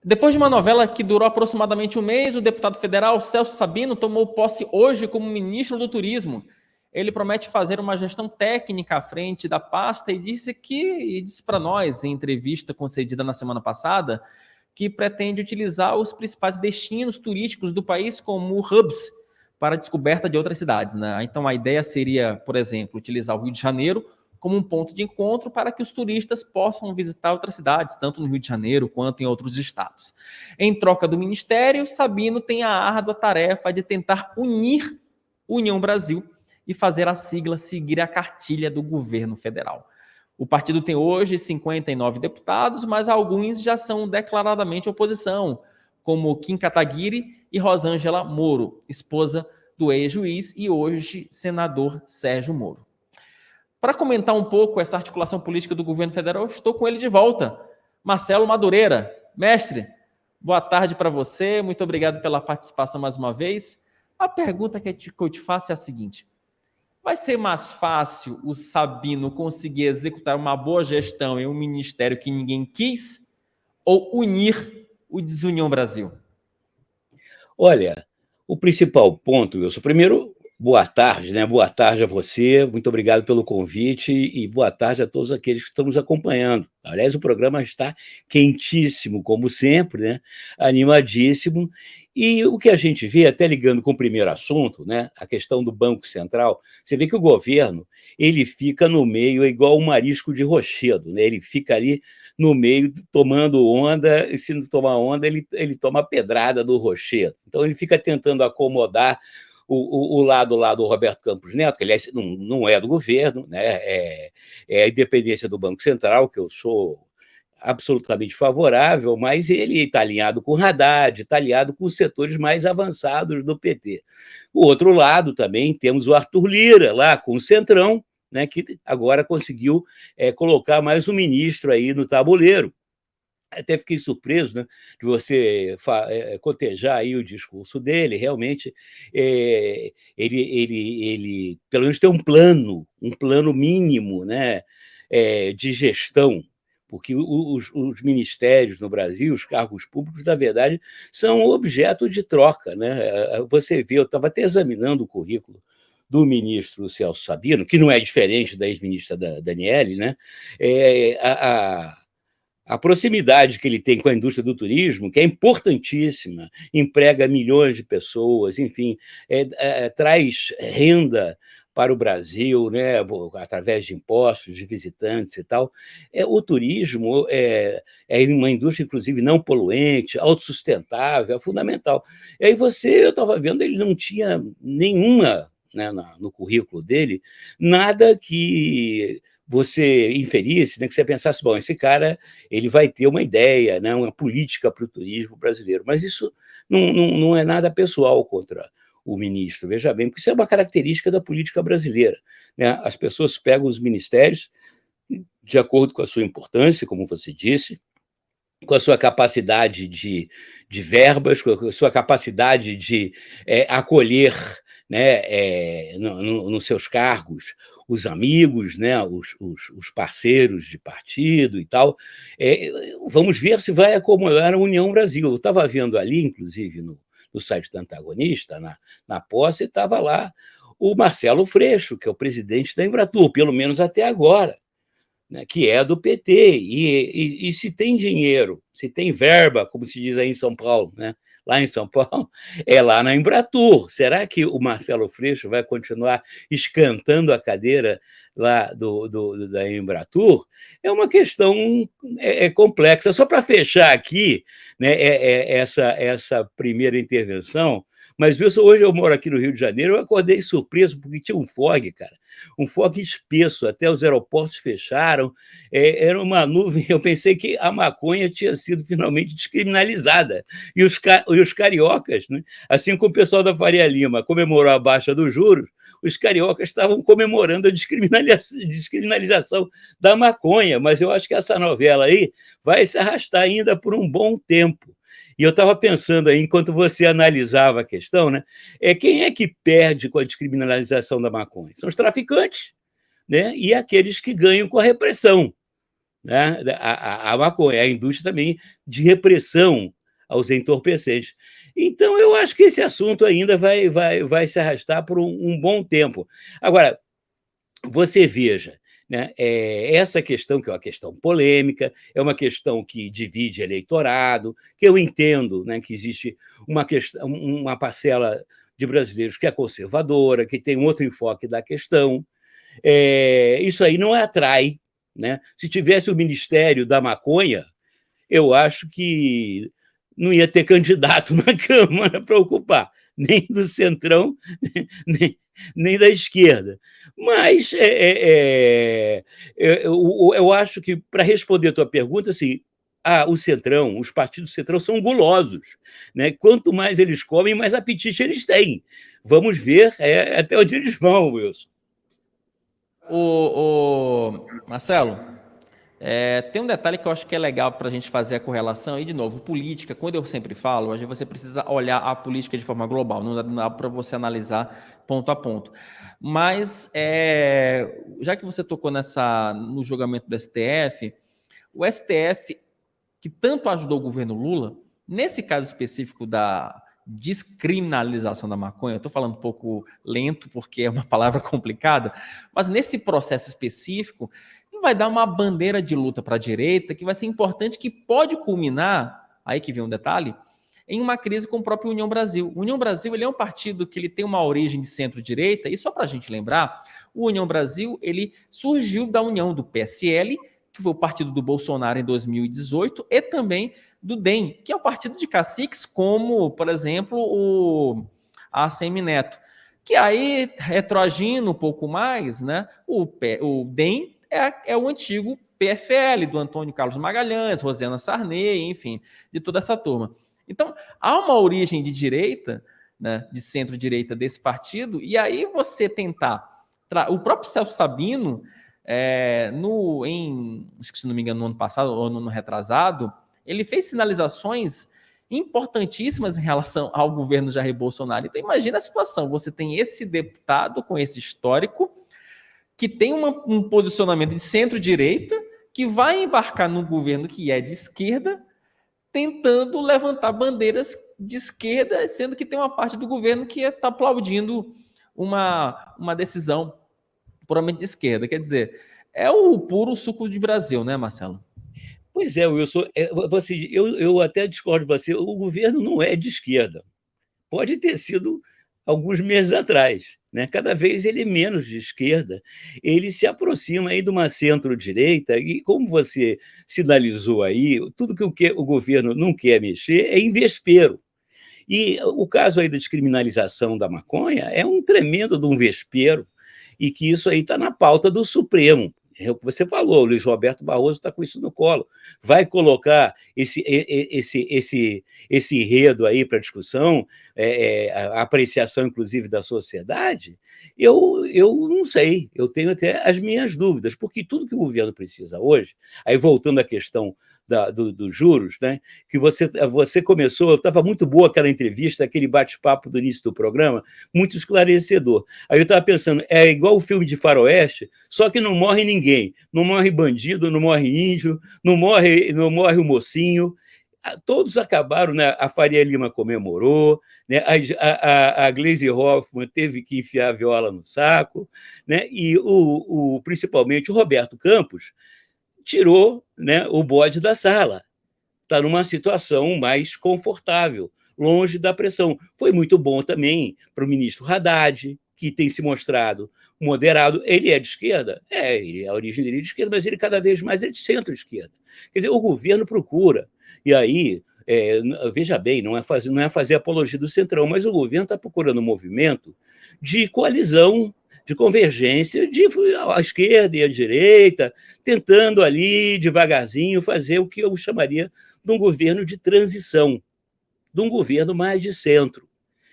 Depois de uma novela que durou aproximadamente um mês, o deputado federal Celso Sabino tomou posse hoje como ministro do Turismo. Ele promete fazer uma gestão técnica à frente da pasta e disse para nós, em entrevista concedida na semana passada, que pretende utilizar os principais destinos turísticos do país como hubs para a descoberta de outras cidades, né? Então a ideia seria, por exemplo, utilizar o Rio de Janeiro como um ponto de encontro para que os turistas possam visitar outras cidades, tanto no Rio de Janeiro quanto em outros estados. Em troca do Ministério, Sabino tem a árdua tarefa de tentar unir União Brasil e fazer a sigla seguir a cartilha do governo federal. O partido tem hoje 59 deputados, mas alguns já são declaradamente oposição, como Kim Kataguiri e Rosângela Moro, esposa do ex-juiz e hoje senador Sérgio Moro. Para comentar um pouco essa articulação política do governo federal, estou com ele de volta, Marcelo Madureira. Mestre, boa tarde para você, muito obrigado pela participação mais uma vez. A pergunta que eu te faço é a seguinte: vai ser mais fácil o Sabino conseguir executar uma boa gestão em um ministério que ninguém quis ou unir o Desunião Brasil? Olha, o principal ponto, Wilson, primeiro, boa tarde, né? Boa tarde a você, muito obrigado pelo convite e boa tarde a todos aqueles que estão nos acompanhando. Aliás, o programa está quentíssimo, como sempre, né? Animadíssimo. E o que a gente vê, até ligando com o primeiro assunto, né? A questão do Banco Central, você vê que o governo ele fica no meio, é igual um marisco de rochedo, né? Ele fica ali no meio, tomando onda, e se não tomar onda, ele toma pedrada do rochedo. Então, ele fica tentando acomodar o lado lá do Roberto Campos Neto, que, aliás, não é do governo, né? É a independência do Banco Central, que eu sou absolutamente favorável, mas ele está alinhado com o Haddad, está alinhado com os setores mais avançados do PT. O outro lado também temos o Arthur Lira, lá com o Centrão, né, que agora conseguiu colocar mais um ministro aí no tabuleiro. Até fiquei surpreso, né, de você cotejar aí o discurso dele. Realmente, ele pelo menos tem um plano mínimo, né, de gestão, porque os ministérios no Brasil, os cargos públicos, na verdade, são objeto de troca, né? Você vê, eu estava até examinando o currículo do ministro Celso Sabino, que não é diferente da ex-ministra Daniele, né? A proximidade que ele tem com a indústria do turismo, que é importantíssima, emprega milhões de pessoas, enfim, traz renda para o Brasil, né, através de impostos, de visitantes e tal. O turismo é uma indústria, inclusive, não poluente, autossustentável, é fundamental. E aí eu estava vendo, ele não tinha nenhuma, né, no currículo dele, nada que você inferisse, né, que você pensasse, bom, esse cara ele vai ter uma ideia, né, uma política para o turismo brasileiro. Mas isso não é nada pessoal contra o ministro, veja bem, porque isso é uma característica da política brasileira, né? As pessoas pegam os ministérios de acordo com a sua importância, como você disse, com a sua capacidade de verbas, com a sua capacidade de acolher, né, nos seus cargos os amigos, né, os parceiros de partido e tal. Vamos ver se vai acomodar a União Brasil. Eu estava vendo ali, inclusive, no site do Antagonista, na posse, estava lá o Marcelo Freixo, que é o presidente da Embratur, pelo menos até agora, né, que é do PT, e se tem dinheiro, se tem verba, como se diz aí em São Paulo, né? Lá em São Paulo, é lá na Embratur. Será que o Marcelo Freixo vai continuar escantando a cadeira lá da Embratur? É uma questão complexa. Só para fechar aqui, né, essa primeira intervenção, mas, Wilson, hoje eu moro aqui no Rio de Janeiro, eu acordei surpreso, porque tinha um fog, cara, um fog espesso, até os aeroportos fecharam, era uma nuvem, eu pensei que a maconha tinha sido finalmente descriminalizada, e os cariocas, né, assim como o pessoal da Faria Lima comemorou a baixa dos juros, os cariocas estavam comemorando a descriminalização da maconha, mas eu acho que essa novela aí vai se arrastar ainda por um bom tempo. E eu estava pensando aí, enquanto você analisava a questão, né, quem é que perde com a descriminalização da maconha? São os traficantes, né, e aqueles que ganham com a repressão. né, a maconha, a indústria também de repressão aos entorpecentes. Então, eu acho que esse assunto ainda vai se arrastar por um bom tempo. Agora, você veja, né, essa questão, que é uma questão polêmica, é uma questão que divide eleitorado, que eu entendo, né, que existe uma parcela de brasileiros que é conservadora, que tem um outro enfoque da questão. Isso aí não atrai. Né? Se tivesse o Ministério da Maconha, eu acho que não ia ter candidato na Câmara para ocupar, nem do Centrão, nem da esquerda. Mas eu acho que, para responder a tua pergunta, assim, o Centrão, os partidos do Centrão são gulosos. Né? Quanto mais eles comem, mais apetite eles têm. Vamos ver até onde eles vão, Wilson. Marcelo, tem um detalhe que eu acho que é legal para a gente fazer a correlação, e de novo, política, quando eu sempre falo, você precisa olhar a política de forma global, não dá para você analisar ponto a ponto. Mas, já que você tocou no julgamento do STF, o STF, que tanto ajudou o governo Lula, nesse caso específico da descriminalização da maconha, eu estou falando um pouco lento porque é uma palavra complicada, mas nesse processo específico, vai dar uma bandeira de luta para a direita que vai ser importante, que pode culminar, aí que vem um detalhe, em uma crise com o próprio União Brasil. O União Brasil, ele é um partido que ele tem uma origem de centro-direita, e só para a gente lembrar, o União Brasil, ele surgiu da união do PSL, que foi o partido do Bolsonaro em 2018, e também do DEM, que é o partido de caciques como, por exemplo, o ACM Neto, que aí, retroagindo um pouco mais, né, o DEM é o antigo PFL, do Antônio Carlos Magalhães, Rosiana Sarney, enfim, de toda essa turma. Então, há uma origem de direita, né, de centro-direita desse partido, e aí você tentar... O próprio Celso Sabino, acho que se não me engano, no ano passado ou no ano retrasado, ele fez sinalizações importantíssimas em relação ao governo Jair Bolsonaro. Então, imagina a situação, você tem esse deputado com esse histórico, que tem um posicionamento de centro-direita, que vai embarcar num governo que é de esquerda, tentando levantar bandeiras de esquerda, sendo que tem uma parte do governo que está aplaudindo uma decisão puramente de esquerda. Quer dizer, é o puro suco de Brasil, né, Marcelo? Pois é, Wilson, eu até discordo de você, o governo não é de esquerda. Pode ter sido alguns meses atrás, né? Cada vez ele é menos de esquerda, ele se aproxima aí de uma centro-direita, e como você sinalizou aí, tudo que o governo não quer mexer é em vespeiro. E o caso aí da descriminalização da maconha é um tremendo de um vespeiro, e que isso aí está na pauta do Supremo. É o que você falou, o Luiz Roberto Barroso está com isso no colo. Vai colocar esse enredo aí para discussão, a apreciação, inclusive, da sociedade? Eu não sei, eu tenho até as minhas dúvidas, porque tudo que o governo precisa hoje, aí voltando à questão dos juros, né, que você começou, estava muito boa aquela entrevista, aquele bate-papo do início do programa, muito esclarecedor. Aí eu estava pensando, é igual o filme de faroeste, só que não morre ninguém, não morre bandido, não morre índio, não morre o mocinho, todos acabaram, né? A Faria Lima comemorou, né? A Gleisi Hoffmann teve que enfiar a viola no saco, né? E principalmente o Roberto Campos tirou, né, o bode da sala. Está numa situação mais confortável, longe da pressão. Foi muito bom também para o ministro Haddad, que tem se mostrado moderado. Ele é de esquerda? A origem dele é de esquerda, mas ele cada vez mais é de centro-esquerda. Quer dizer, o governo procura. E aí, veja bem, não é fazer apologia do Centrão, mas o governo está procurando um movimento de coalizão, de convergência de a esquerda e a direita, tentando ali, devagarzinho, fazer o que eu chamaria de um governo de transição, de um governo mais de centro,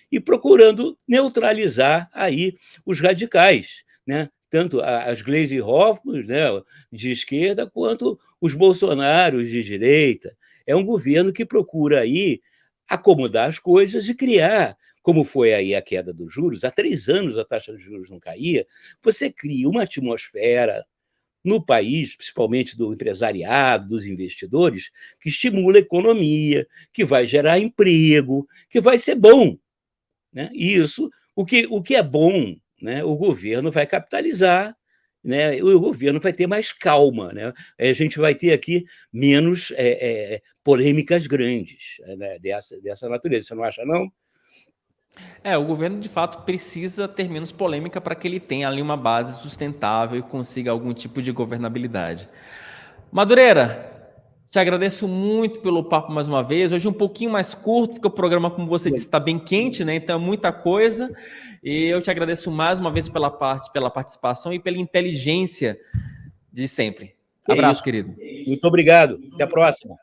e procurando neutralizar aí os radicais, né? Tanto as Gleisi Hoffmann, né, de esquerda, quanto os Bolsonaros de direita. É um governo que procura aí acomodar as coisas e criar, como foi aí a queda dos juros, há 3 anos a taxa de juros não caía, você cria uma atmosfera no país, principalmente do empresariado, dos investidores, que estimula a economia, que vai gerar emprego, que vai ser bom, né? E isso, o que é bom, né, o governo vai capitalizar, né, o governo vai ter mais calma, né? A gente vai ter aqui menos polêmicas grandes, né, dessa natureza. Você não acha, não? O governo de fato precisa ter menos polêmica para que ele tenha ali uma base sustentável e consiga algum tipo de governabilidade. Madureira, te agradeço muito pelo papo mais uma vez. Hoje um pouquinho mais curto, porque o programa, como você disse, está bem quente, né? Então é muita coisa. E eu te agradeço mais uma vez pela participação e pela inteligência de sempre. É Abraço, isso. querido. Muito obrigado. Até a próxima.